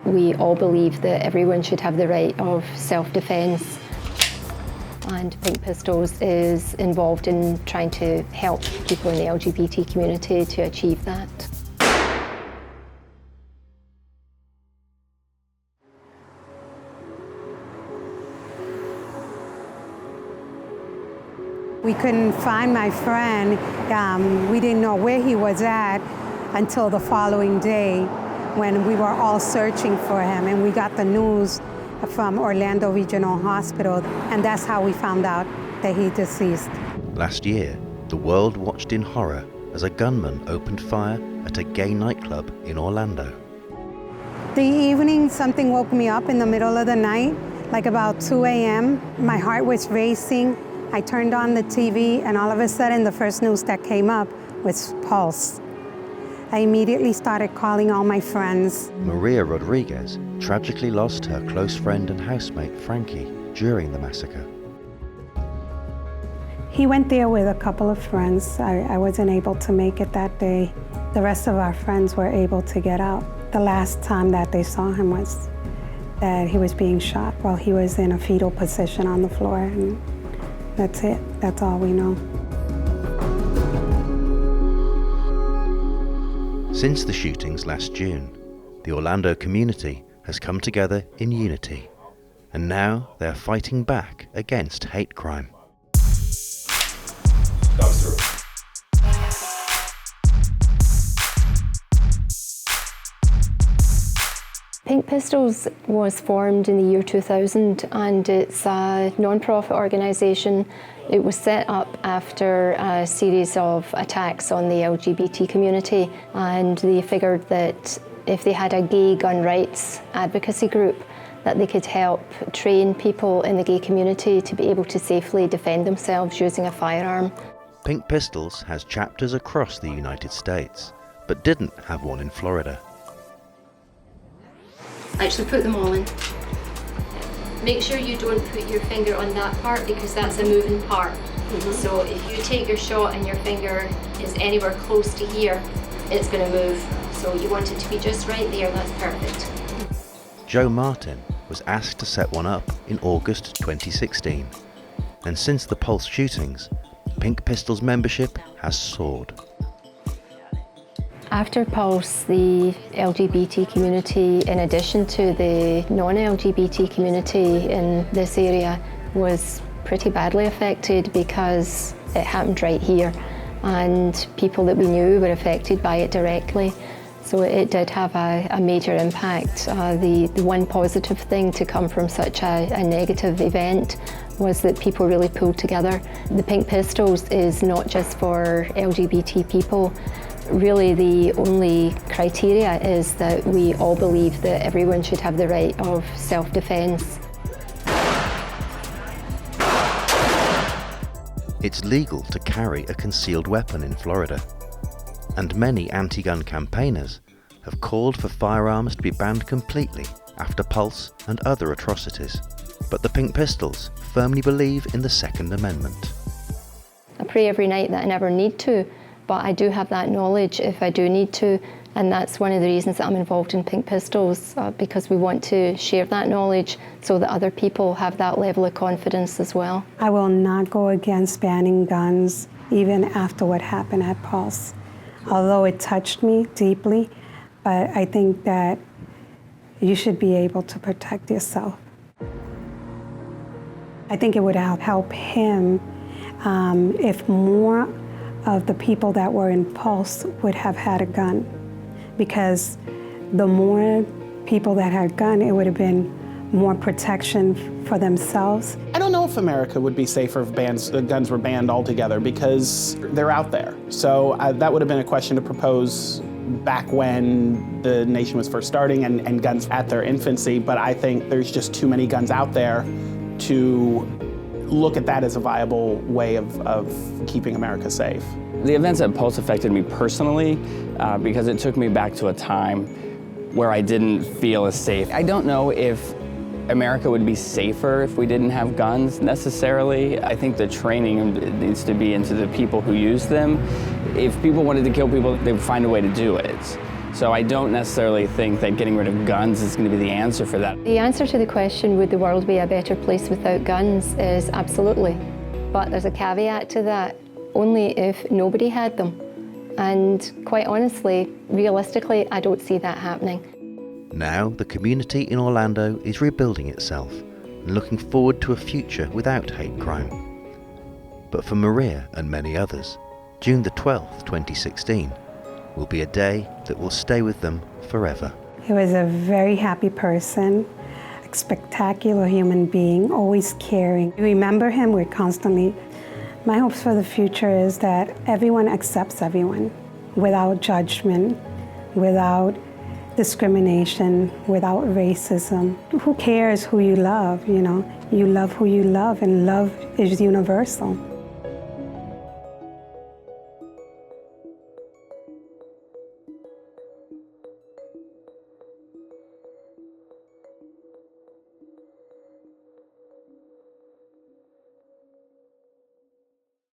we all believe that everyone should have the right of self-defence. And Pink Pistols is involved in trying to help people in the LGBT community to achieve that. We couldn't find my friend. We didn't know where he was at until the following day when we were all searching for him, and we got the news from Orlando Regional Hospital, and that's how we found out that he deceased. Last year, the world watched in horror as a gunman opened fire at a gay nightclub in Orlando. The evening, something woke me up in the middle of the night, like about 2 a.m. My heart was racing. I turned on the TV, and all of a sudden, the first news that came up was Pulse. I immediately started calling all my friends. Maria Rodriguez tragically lost her close friend and housemate, Frankie, during the massacre. He went there with a couple of friends. I wasn't able to make it that day. The rest of our friends were able to get out. The last time that they saw him was that he was being shot while he was in a fetal position on the floor. And that's it. That's all we know. Since the shootings last June, the Orlando community has come together in unity, and now they are fighting back against hate crime. Pink Pistols was formed in the year 2000, and it's a non-profit organisation. It was set up after a series of attacks on the LGBT community, and they figured that if they had a gay gun rights advocacy group, that they could help train people in the gay community to be able to safely defend themselves using a firearm. Pink Pistols has chapters across the United States, but didn't have one in Florida. Actually put them all in. Make sure you don't put your finger on that part because that's a moving part. So if you take your shot and your finger is anywhere close to here, it's going to move. So you want it to be just right there, that's perfect. Joe Martin was asked to set one up in August 2016. And since the Pulse shootings, Pink Pistols membership has soared. After Pulse, the LGBT community, in addition to the non-LGBT community in this area, was pretty badly affected because it happened right here, and people that we knew were affected by it directly. So it did have a major impact. The one positive thing to come from such a negative event was that people really pulled together. The Pink Pistols is not just for LGBT people. Really, the only criteria is that we all believe that everyone should have the right of self-defence. It's legal to carry a concealed weapon in Florida, and many anti-gun campaigners have called for firearms to be banned completely after Pulse and other atrocities. But the Pink Pistols firmly believe in the Second Amendment. I pray every night that I never need to, but I do have that knowledge if I do need to, and that's one of the reasons that I'm involved in Pink Pistols, because we want to share that knowledge so that other people have that level of confidence as well. I will not go against banning guns, even after what happened at Pulse. Although it touched me deeply, but I think that you should be able to protect yourself. I think it would help him if more of the people that were in Pulse would have had a gun, because the more people that had a gun, it would have been more protection for themselves. I don't know if America would be safer if guns were banned altogether, because they're out there. So that would have been a question to propose back when the nation was first starting and guns at their infancy, but I think there's just too many guns out there to look at that as a viable way of keeping America safe. The events at Pulse affected me personally because it took me back to a time where I didn't feel as safe. I don't know if America would be safer if we didn't have guns necessarily. I think the training needs to be into the people who use them. If people wanted to kill people, they would find a way to do it. So I don't necessarily think that getting rid of guns is going to be the answer for that. The answer to the question, would the world be a better place without guns, is absolutely. But there's a caveat to that, only if nobody had them. And quite honestly, realistically, I don't see that happening. Now the community in Orlando is rebuilding itself and looking forward to a future without hate crime. But for Maria and many others, June the 12th, 2016, will be a day that will stay with them forever. He was a very happy person, a spectacular human being, always caring. We remember him, we're constantly. My hopes for the future is that everyone accepts everyone without judgment, without discrimination, without racism. Who cares who you love, you know? You love who you love, and love is universal.